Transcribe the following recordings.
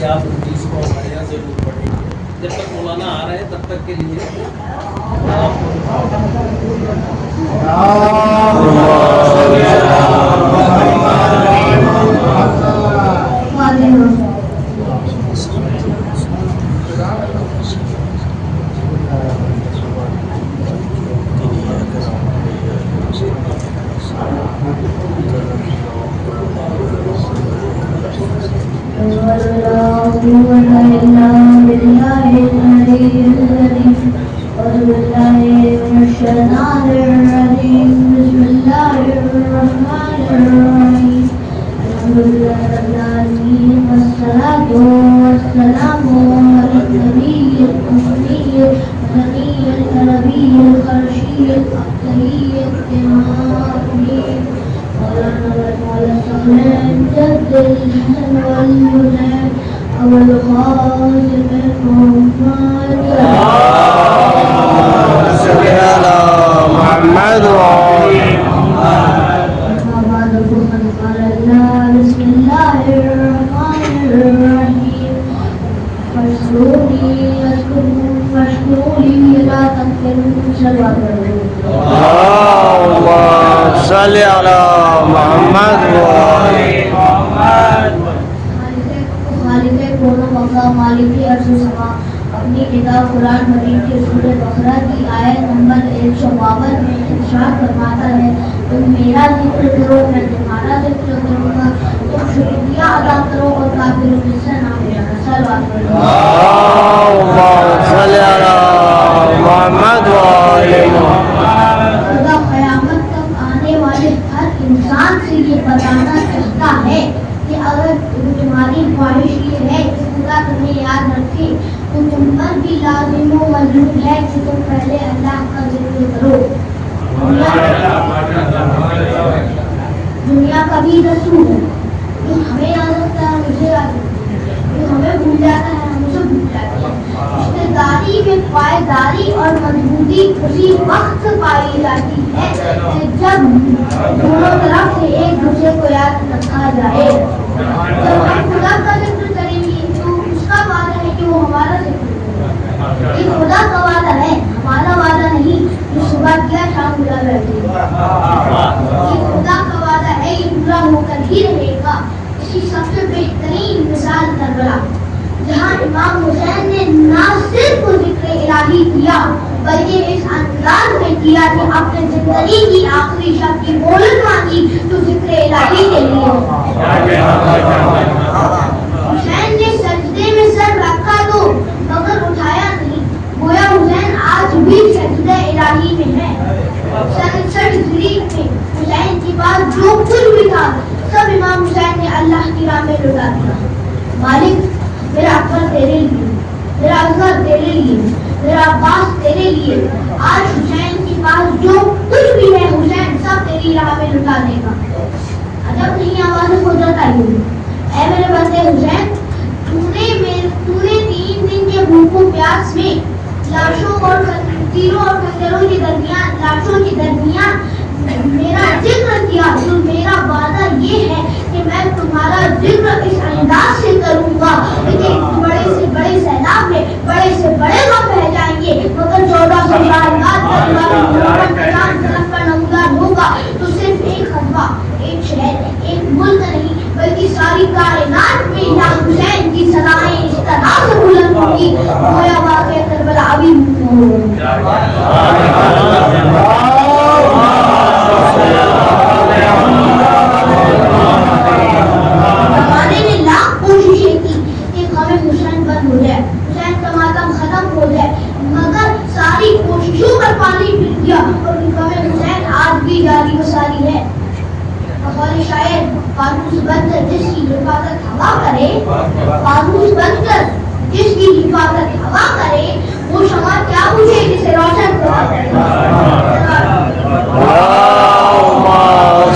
آپ اس کو ہمارے یہاں ضرور پڑھیں گے. جب تک مولانا آ رہے ہیں تب تک کے لیے اپنی کتاب قرآن مجید کے سورہ بقرہ کی آیت نمبر 152 میں ارشاد فرماتا ہے تم میرا ذکر کرو میں تمہارا ذکر کروں گا تم شکریہ ادا کرو اور کافروں میں سے نہ ہونا. صلوات پڑھو. اللہم صلی علی محمد و آل محمد. خدا قیامت تک آنے والے ہر انسان سے یہ بتانا چاہتا ہے کہ اگر تمہاری خواہش یہ ہے کہ خدا تمہیں یاد رکھے تو تم پر بھی لازم و ملزوم ہے کہ تم پہلے اللہ کا ذکر کرو. دنیا کا بھی رسول ہے جو ہمیں یاد رکھتا ہے مجھے یاد رکھتا ہے جو ہمیں بھول جاتا ہے ہم اسے بھول جاتے ہیں. رشتے داری میں پائیداری اور مضبوطی اسی وقت پائی جاتی ہے کہ جب دونوں طرف سے ایک دوسرے کو یاد رکھا جائے. جب ہم خدا کا ذکر کریں گے تو اس کا وعدہ ہے کہ وہ ہمارا ذکر کرے. یہ خدا کا وعدہ ہے ہمارا وعدہ نہیں جو صبح کیا شام بلا بیٹھے. یہ خدا کا وعدہ ہے یہ پورا ہو کر ہی رہے گا. اسی سب سے بہترین مثال کربلا جہاں امام حسین نے نہ صرف ذکر الہی کیا بلکہ اس انداز میں کیا کہ اپنے زندگی کی آخری شب کی مہلت مانگی تو ذکر الہی کے لیے. حسین نے سجدے میں سر رکھا تو مگر اٹھایا نہیں. گویا حسین آج بھی سجدہ الہی میں ہے. 67 ہجری میں حسین کے پاس جو کچھ بھی تھا سب امام حسین نے اللہ کی راہ میں لٹا دیا. مالک میرا اکبر تیرے لیے, میرا اصغر تیرے لیے, میرا عباس تیرے لیے. آج حسین کے پاس جو کچھ بھی ہے حسین سب تیری راہ میں لٹا دے گا. عجب نہیں آواز قدرت آئی ہوئی. اے میرے بندے حسین تو نے 3 دن کے بھوک و پیاس میں لاشوں اور تیروں اور خنجروں کے درمیان لاشوں کے درمیان میرا ذکر کیا تو میرا وعدہ یہ ہے کہ میں تمہارا ذکر اس انداز سے کروں گا کہ بڑے سے بڑے سیلاب میں بڑے سے بڑے غم بہ جائیں گے مگر 1400 سال بعد محمد کا نمودار ہوگا تو صرف ایک خطبہ, ایک شہر, ایک ملک نہیں بلکہ ساری کائنات میں یا حسین کی صدایں اس طرح سے بلند ہوں گی گویا واقعہ کربلا ابھی زمانے نے لاکھ کوششیں کی کہ غم حسین بند ہو جائے, حسین کا ماتم ختم ہو جائے, مگر ساری کوششوں پر پانی پھر گیا اور غم حسین آج بھی جاری و ساری ہے. بقول شاعر فانوس بند کر جس کی حفاظت ہوا کرے, فانوس بند کر جس کی حفاظت ہوا کرے وہ شمع کیا پوچھے جسے روشن ہوا کرے.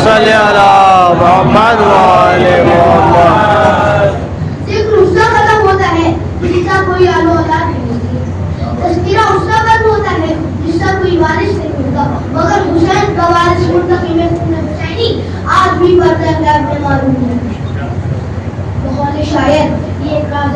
صلی علی محمد و آل محمد. ذکر اس کا ختم ہوتا ہے جس کا کوئی آلو اولاد نہیں ہوتی. تذکرہ اس کا بند ہوتا ہے جس کا کوئی وارث نہیں ہوتا. مگر حسین کا وارث منتقم حسینی آج بھی پردہ میں معلوم ہے. بقول شاعر یہ ایک راز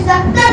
70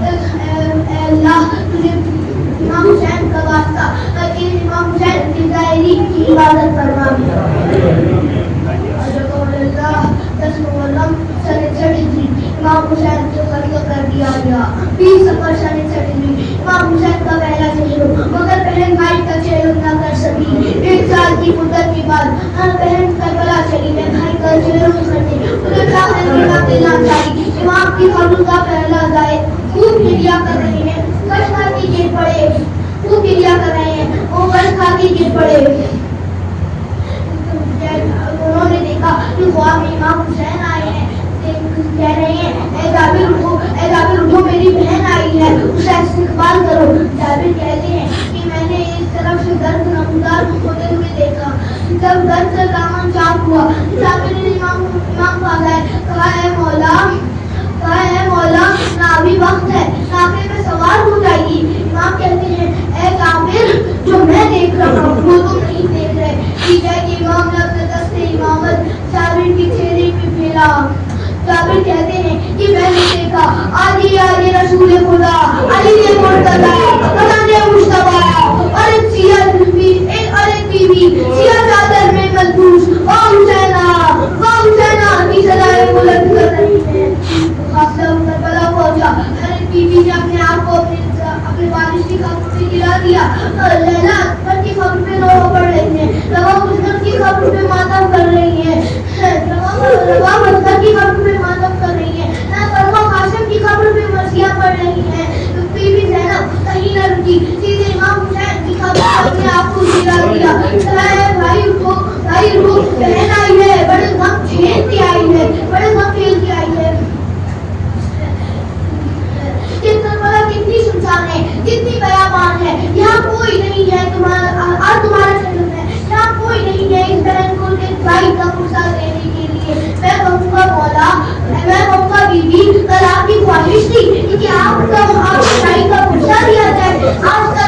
اے اللہ تجھے امام حسین کا واسطہ کہ امام حسین کی ظاہری کی عبادت فرما امام حسین کو قتل کر دیا گیا 20 سفر سن 1963 امام حسین کا پہلا چہلم مگر بہن بھائی کا چہلم نہ کر سکی 1 سال کی مدت کے بعد ہر بہن کربلا چلی گئی بھائی کا چہلم کرنے ادھر امام کی قبر کا پہلا زائد خوب گریا کر رہے ہیں کش کھاتی گر پڑے خوب گریا کر رہے ہیں وہ کش کھاتی گر پڑے انہوں نے دیکھا کہ خواب میں امام حسین آئے ہیں کہہ رہے ہیں اے جابر اٹھو میری بہن آئی ہے اسے استقبال کرو جابر کہتے ہیں کہ میں نے اس طرف سے درد نمودار ہوتے ہوئے دیکھا جب درد سے دامن چاک ہوا جابر نے امام پاس آئے کہا اے مولا نہ ابھی وقت ہے ناقے میں سوار ہو جائیے امام کہتے ہیں اے جابر جو میں دیکھ رہا ہوں وہ تم نہیں دیکھ رہے ٹھیک ہے کہ امام نے اپنے دستے امامت جابر کے چہرے پہ پھیلا جابر کہتے ہیں کہ میں نے دیکھا آجی رسول خدا علی مرتضی حسن مصطفیٰ اور ایک سیاہ بیوی سیاہ چادر میں ملبوس حسینہ کی صدائیں بلند کر رہی ہیں قافلہ کربلا پہنچا ہر ایک بیوی نے اپنے آپ کو اپنے والد کی قبر پہ گرا دیا لیلا اکبر کی قبر پہ رو پڑ رہی ہیں روا مسلم کی قبر پہ ماتم کر رہی ہیں روا مسلم کی قبر پہ ماتم کر رہی ہیں فرما قاسم کی قبر پہ مرثیہ پڑھ رہی ہیں بی بی زینب کہیں نہ رکی سیدھے امام حسین کی قبر پر اپنے آپ کو گرا دیا بھائی اٹھو بھائی اٹھو بہن آئی ہے بڑے غم جھیلتی آئی ہے بڑے غم جھیلتی آئی ہے کربلا کتنی سنسان ہے کتنی بیابان ہے یہاں کوئی نہیں ہے تمہارا چلن ہے یہاں کوئی نہیں ہے اس بہن کو بھائی کا پرسہ دینے کے لیے میں کہوں گا مولا میں کہوں گا بی بی کل آپ کی خواہش تھی کہ آپ بھائی کا پرسہ دیا جائے آج